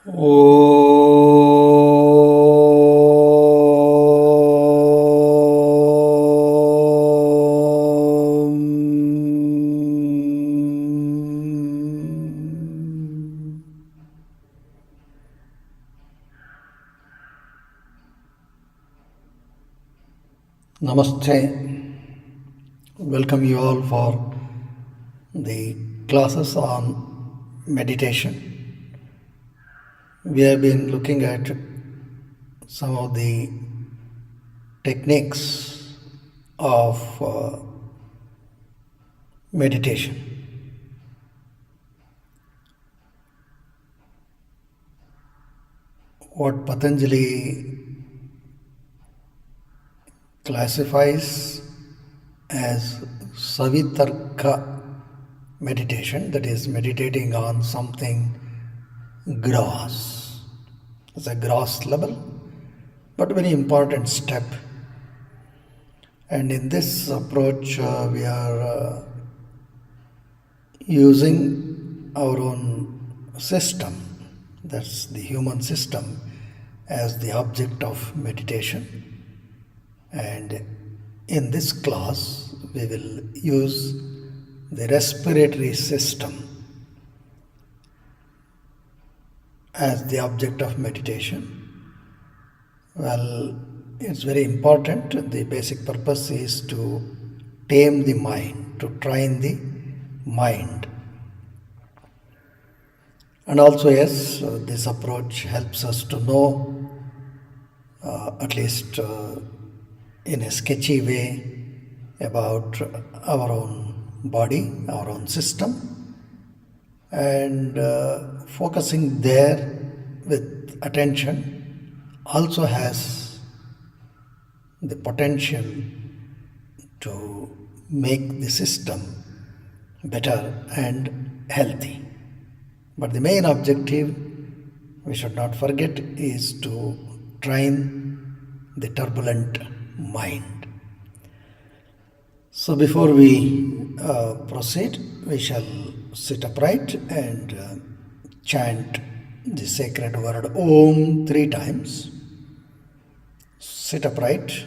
Namaste. Welcome you all for the classes on meditation. We have been looking at some of the techniques of meditation. What Patanjali classifies as Savitarka meditation, that is, meditating on something gross. It's a gross level, but very important step. And in this approach, we are using our own system, that's the human system, as the object of meditation. And in this class, we will use the respiratory system as the object of meditation. Well, it's very important. The basic purpose is to tame the mind, to train the mind. And also, yes, this approach helps us to know, at least in a sketchy way, about our own body, our own system, and focusing there with attention also has the potential to make the system better and healthy. But the main objective, we should not forget, is to train the turbulent mind. So before we proceed, we shall sit upright and chant the sacred word Om 3 times. Sit upright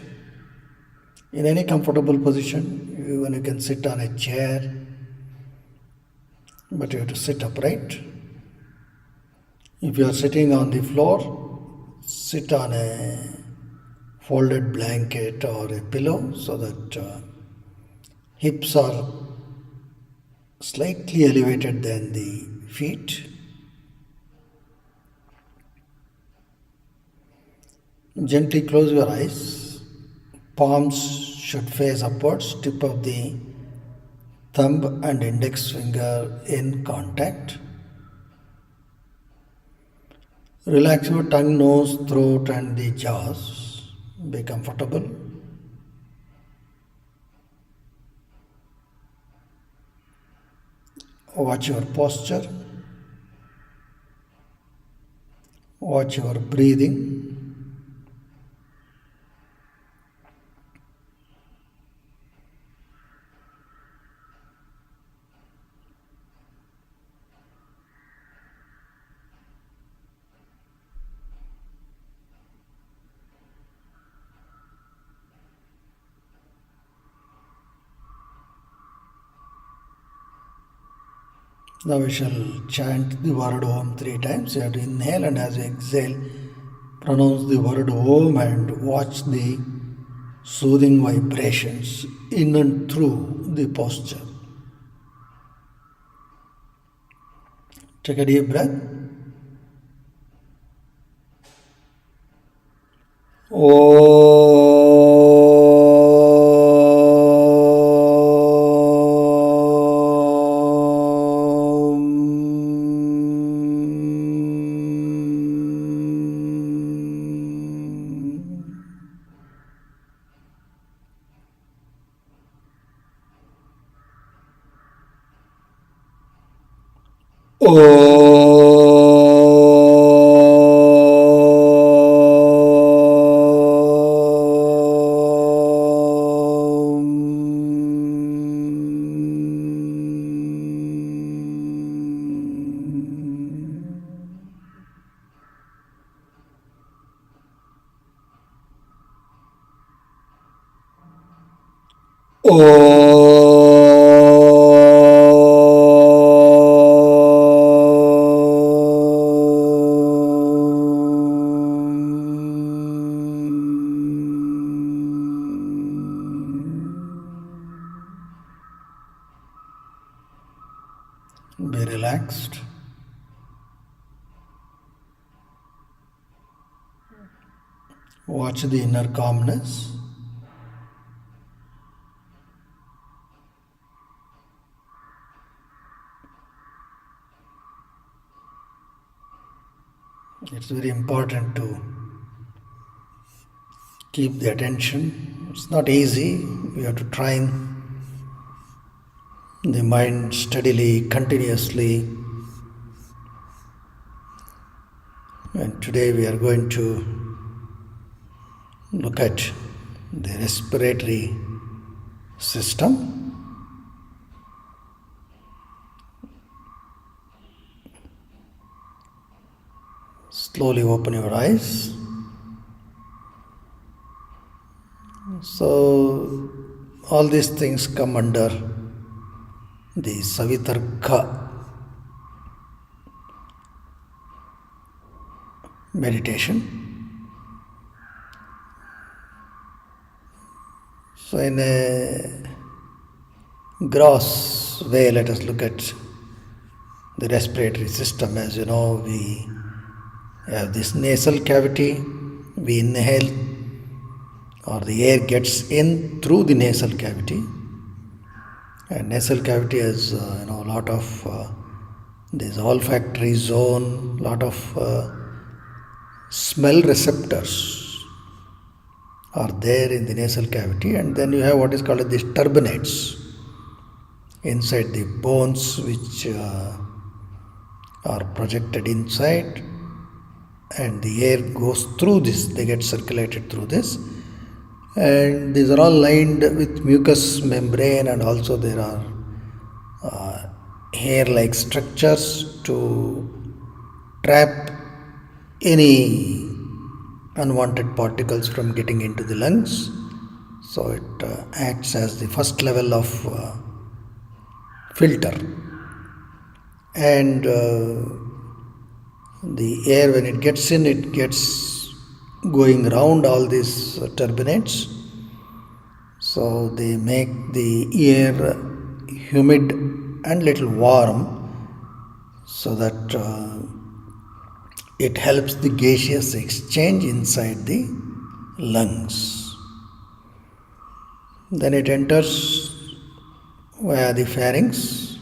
in any comfortable position. Even you can sit on a chair, but you have to sit upright. If you are sitting on the floor, sit on a folded blanket or a pillow so that hips are slightly elevated than the feet. Gently close your eyes. Palms should face upwards, tip of the thumb and index finger in contact. Relax your tongue, nose, throat and the jaws. Be comfortable. Watch your posture. Watch your breathing. Now we shall chant the word Om 3 times. You have to inhale, and as you exhale, pronounce the word Om and watch the soothing vibrations in and through the posture. Take a deep breath. Be relaxed. Watch the inner calmness. It's very important to keep the attention. It's not easy. We have to train the mind steadily, continuously. And today we are going to look at the respiratory system. Slowly open your eyes. So, all these things come under the Savitarka meditation. So, in a gross way, let us look at the respiratory system. As you know, we have this nasal cavity, we inhale, or the air gets in through the nasal cavity. And nasal cavity has a lot of this olfactory zone, lot of smell receptors are there in the nasal cavity, and then you have what is called these turbinates inside the bones, which are projected inside, and the air goes through this, they get circulated through this, and these are all lined with mucous membrane, and also there are hair-like structures to trap any unwanted particles from getting into the lungs. So it acts as the first level of filter, and the air, when it gets in, it gets going around all these turbinates, so they make the air humid and little warm, so that it helps the gaseous exchange inside the lungs. Then it enters via the pharynx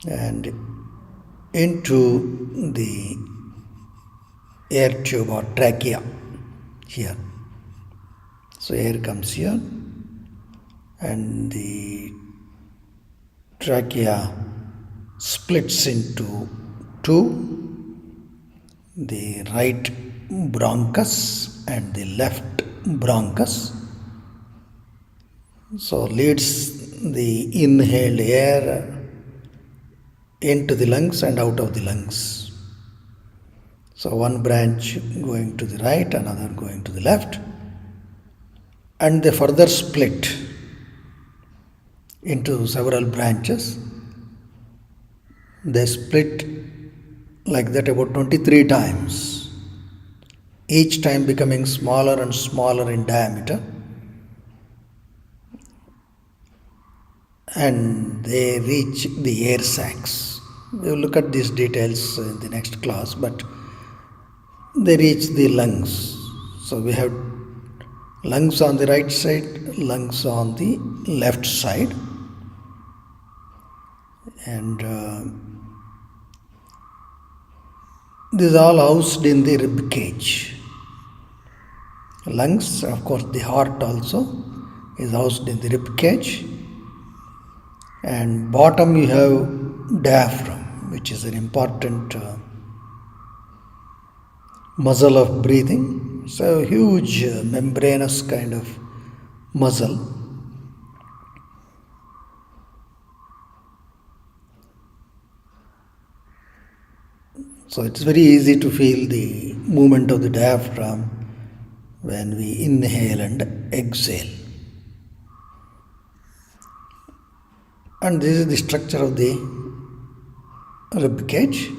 and into the air tube or trachea here. So air comes here, and the trachea splits into two, the right bronchus and the left bronchus. So leads the inhaled air into the lungs and out of the lungs. So one branch going to the right, another going to the left, and they further split into several branches. They split like that about 23 times, each time becoming smaller and smaller in diameter, and they reach the air sacs. We will look at these details in the next class, but they reach the lungs. So we have lungs on the right side, lungs on the left side, and this is all housed in the rib cage. Lungs, of course, the heart also is housed in the rib cage, and bottom you have diaphragm, which is an important muscle of breathing. So huge membranous kind of muscle. So it's very easy to feel the movement of the diaphragm when we inhale and exhale. And this is the structure of the rib cage.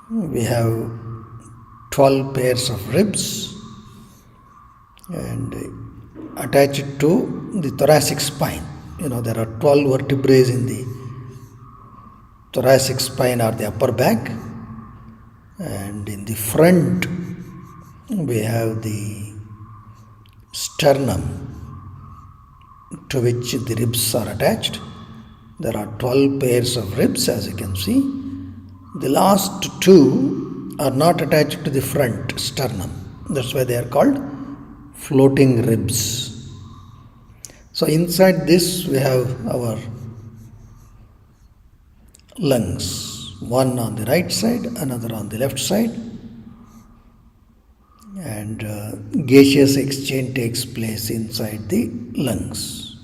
We have 12 pairs of ribs, and attached to the thoracic spine. There are 12 vertebrae in the thoracic spine or the upper back, and in the front we have the sternum to which the ribs are attached. There are 12 pairs of ribs, as you can see. The last two are not attached to the front sternum. That's why they are called floating ribs. So inside this we have our lungs, one on the right side, another on the left side, and gaseous exchange takes place inside the lungs.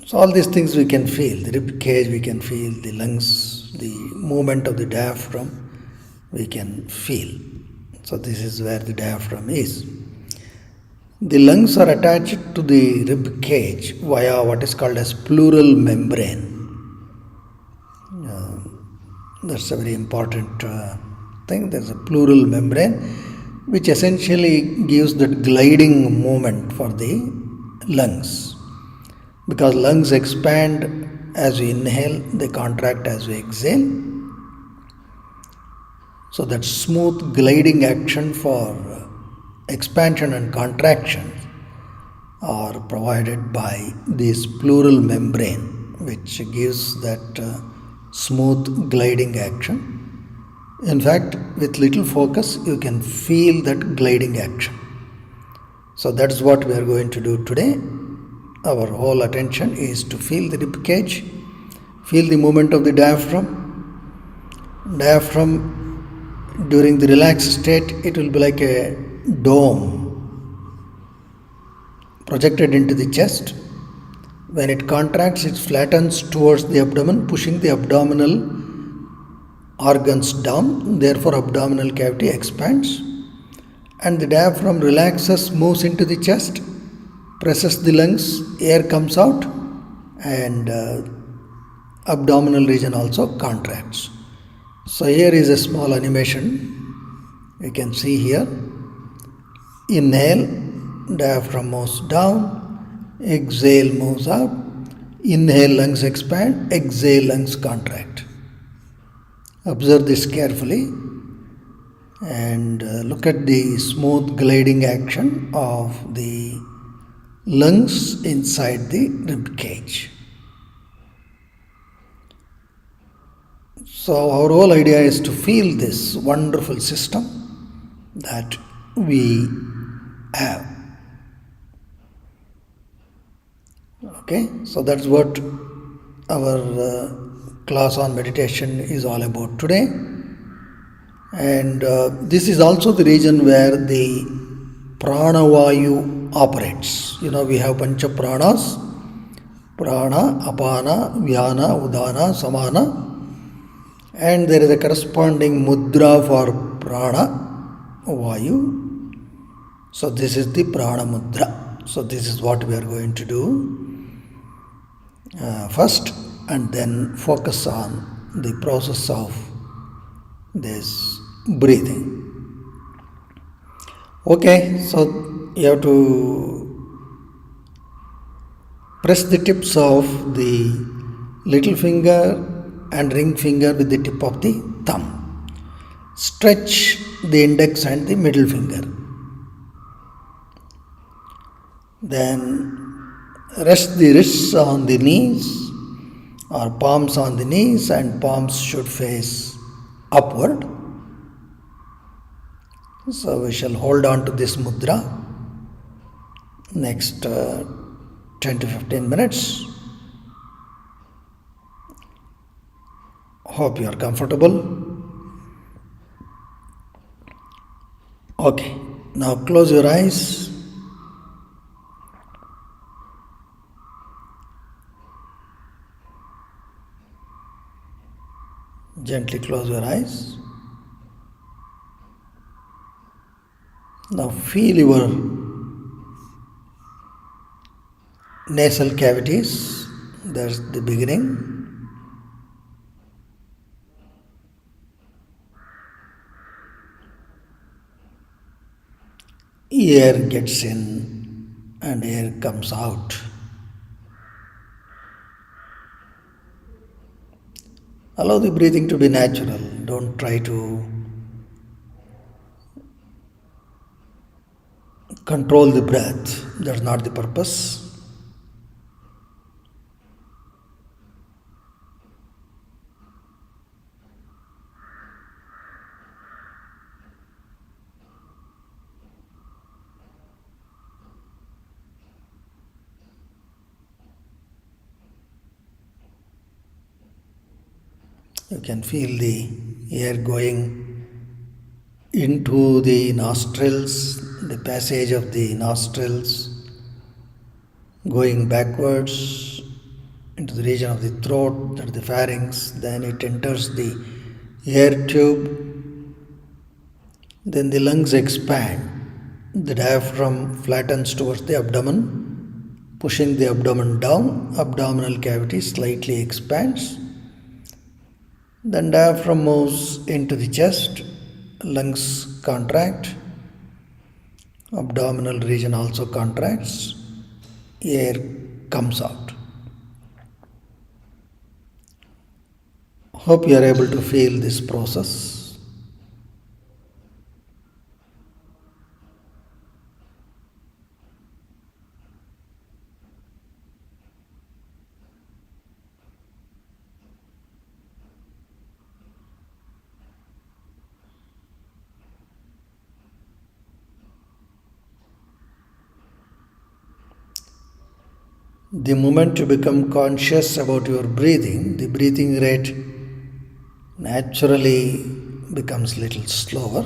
So all these things we can feel, the rib cage we can feel, the lungs, the movement of the diaphragm we can feel. So this is where the diaphragm is. The lungs are attached to the rib cage via what is called as pleural membrane. That's a very important thing. There's a pleural membrane which essentially gives that gliding movement for the lungs. Because lungs expand as we inhale, they contract as we exhale. So that smooth gliding action for expansion and contraction are provided by this pleural membrane, which gives that smooth gliding action. In fact, with little focus, you can feel that gliding action. So that's what we are going to do today. Our whole attention is to feel the rib cage, feel the movement of the diaphragm. Diaphragm, during the relaxed state, it will be like a dome projected into the chest. When it contracts, it flattens towards the abdomen, pushing the abdominal organs down. Therefore, abdominal cavity expands. And the diaphragm relaxes, moves into the chest, presses the lungs, air comes out, and abdominal region also contracts. So here is a small animation. You can see here. Inhale, diaphragm moves down. Exhale, moves out. Inhale, lungs expand. Exhale, lungs contract. Observe this carefully and look at the smooth gliding action of the lungs inside the rib cage. So our whole idea is to feel this wonderful system that we have. Okay, so that's what our class on meditation is all about today. And this is also the region where the pranavayu operates. We have pancha pranas: prana, apana, vyana, udana, samana. And there is a corresponding mudra for prana, vayu. So this is the prana mudra. So this is what we are going to do first, and then focus on the process of this breathing. Okay, so you have to press the tips of the little finger and ring finger with the tip of the thumb. Stretch the index and the middle finger. Then rest the wrists on the knees or palms on the knees, and palms should face upward. So we shall hold on to this mudra next 10 to 15 minutes. Hope you are comfortable. Okay, now close your eyes. Gently close your eyes. Now feel your nasal cavities. That's the beginning. Air gets in and air comes out. Allow the breathing to be natural. Don't try to control the breath. That's not the purpose. You can feel the air going into the nostrils, the passage of the nostrils going backwards into the region of the throat, that is the pharynx, then it enters the air tube, then the lungs expand, the diaphragm flattens towards the abdomen, pushing the abdomen down, abdominal cavity slightly expands, then diaphragm moves into the chest, lungs contract, abdominal region also contracts, air comes out. Hope you are able to feel this process. The moment you become conscious about your breathing, the breathing rate naturally becomes little slower.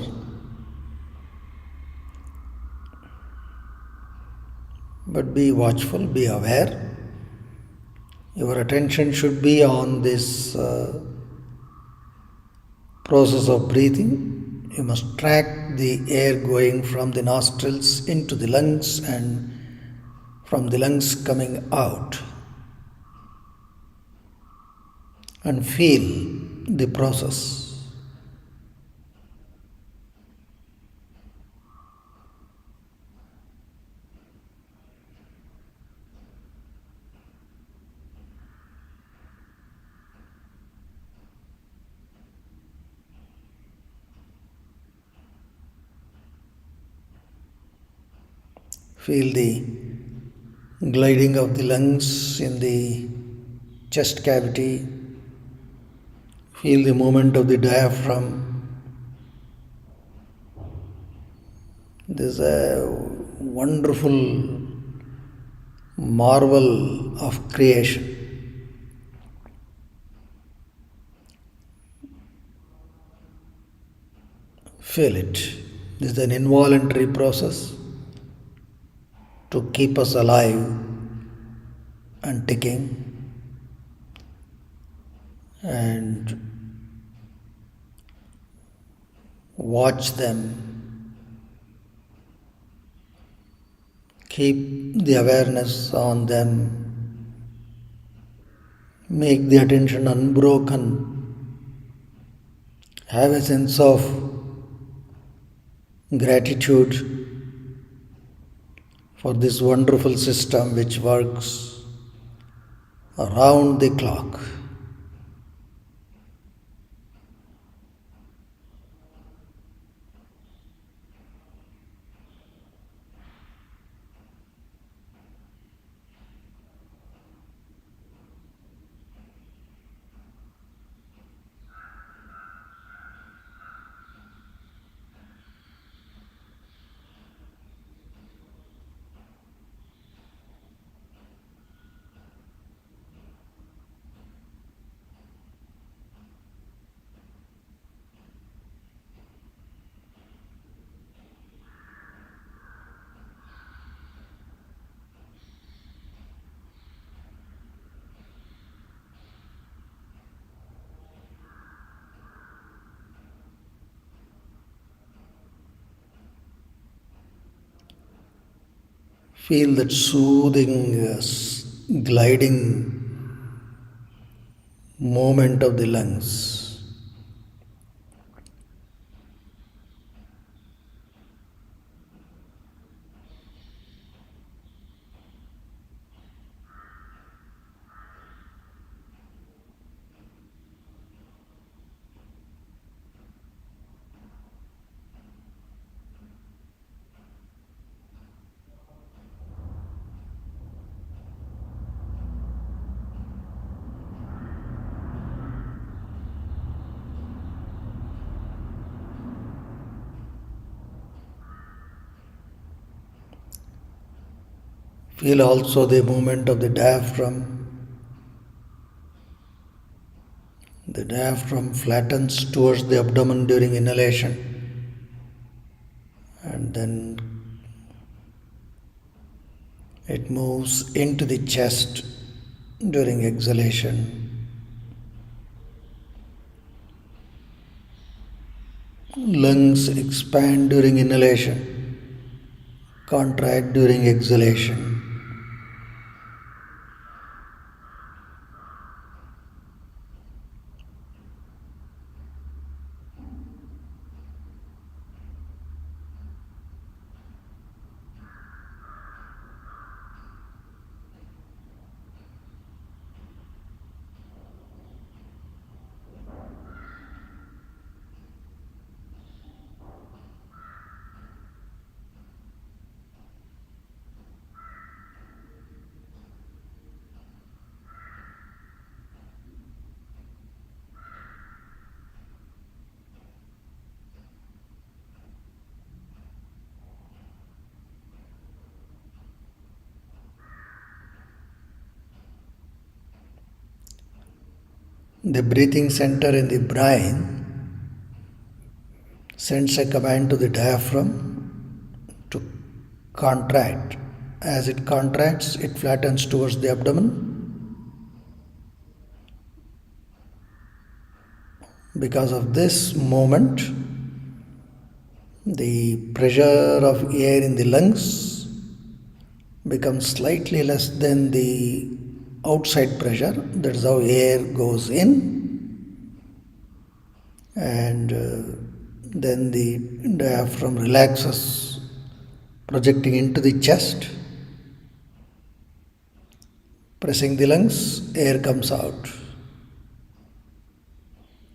But be watchful, be aware. Your attention should be on this process of breathing. You must track the air going from the nostrils into the lungs and from the lungs coming out, and feel the process. Feel the gliding of the lungs in the chest cavity. Feel the movement of the diaphragm. This is a wonderful marvel of creation. Feel it. This is an involuntary process to keep us alive and ticking, and watch them. Keep the awareness on them. Make the attention unbroken. Have a sense of gratitude for this wonderful system which works around the clock. Feel that soothing, gliding movement of the lungs. Feel also the movement of the diaphragm. The diaphragm flattens towards the abdomen during inhalation, and then it moves into the chest during exhalation. Lungs expand during inhalation, contract during exhalation. The breathing center in the brain sends a command to the diaphragm to contract. As it contracts, it flattens towards the abdomen. Because of this movement, the pressure of air in the lungs becomes slightly less than the outside pressure. That's how air goes in, and then the diaphragm relaxes, projecting into the chest. Pressing the lungs, air comes out.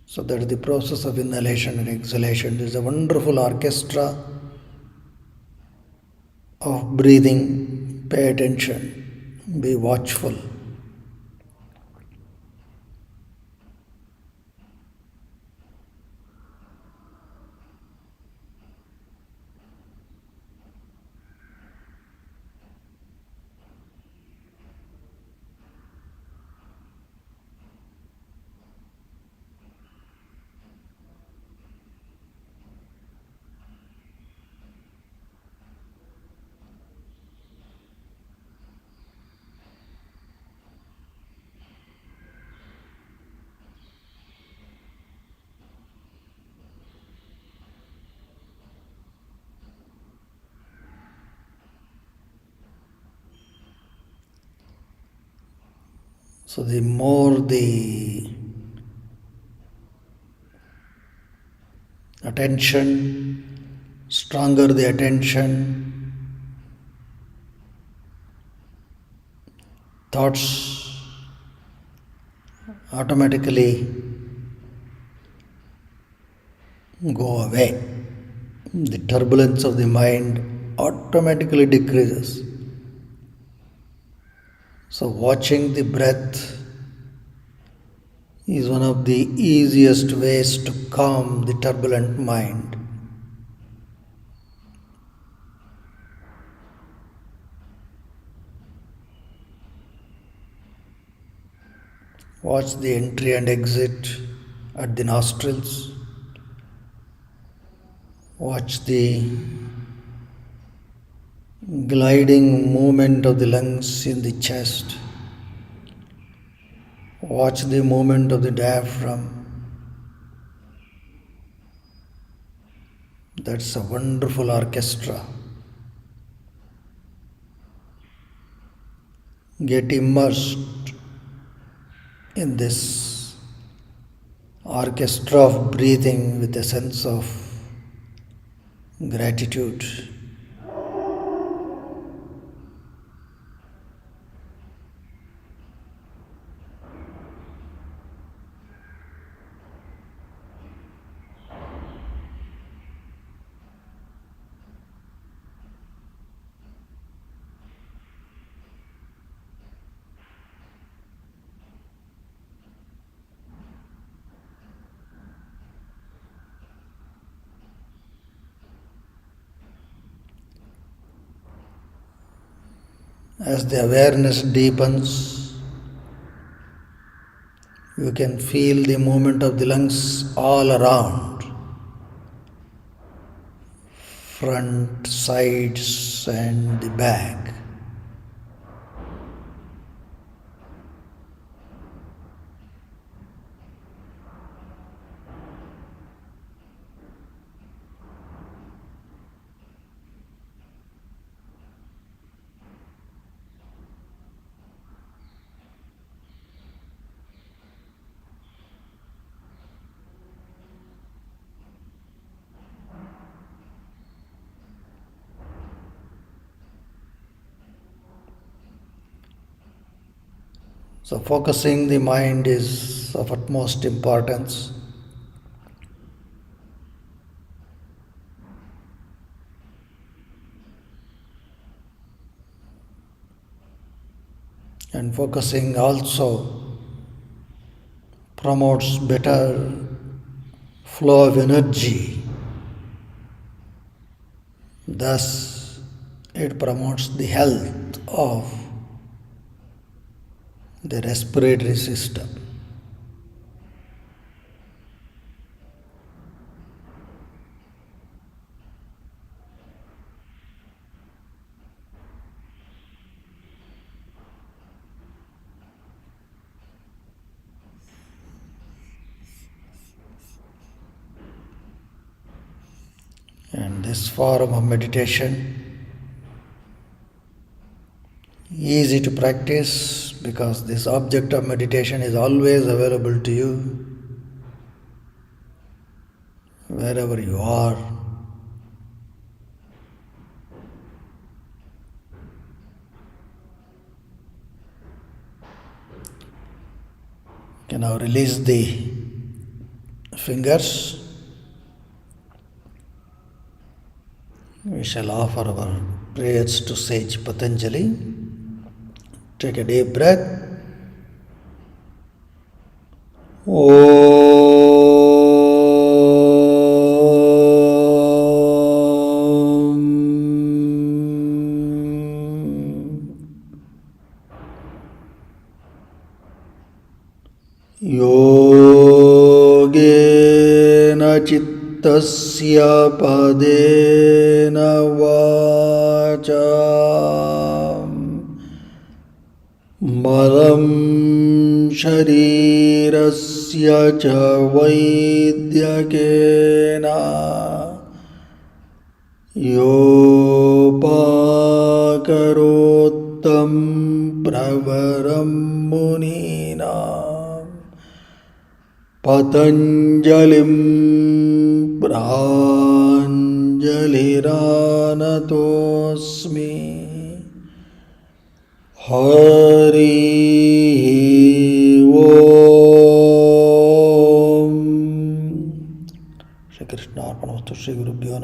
So that is the process of inhalation and exhalation. There is a wonderful orchestra of breathing. Pay attention, be watchful. So the more the attention, stronger the attention, thoughts automatically go away. The turbulence of the mind automatically decreases. So, watching the breath is one of the easiest ways to calm the turbulent mind. Watch the entry and exit at the nostrils. Watch the gliding movement of the lungs in the chest. Watch the movement of the diaphragm. That's a wonderful orchestra. Get immersed in this orchestra of breathing with a sense of gratitude. As the awareness deepens, you can feel the movement of the lungs all around, front, sides, and the back. So, focusing the mind is of utmost importance. And focusing also promotes better flow of energy. Thus, it promotes the health of the respiratory system. And this form of meditation, easy to practice because this object of meditation is always available to you wherever you are. You can now release the fingers. We shall offer our prayers to Sage Patanjali. Take a deep breath. योगेन चित्तस्य पदेन वाचा मलं शरीरस्य च वैद्यकेन योपाकरोत्तं प्रवरं मुनीनां पतञ्जलिं प्राञ्जलिरानतोऽस्मि हरि ओम। श्री कृष्णार्पणमस्तु। श्री गुरुभ्यो नमः।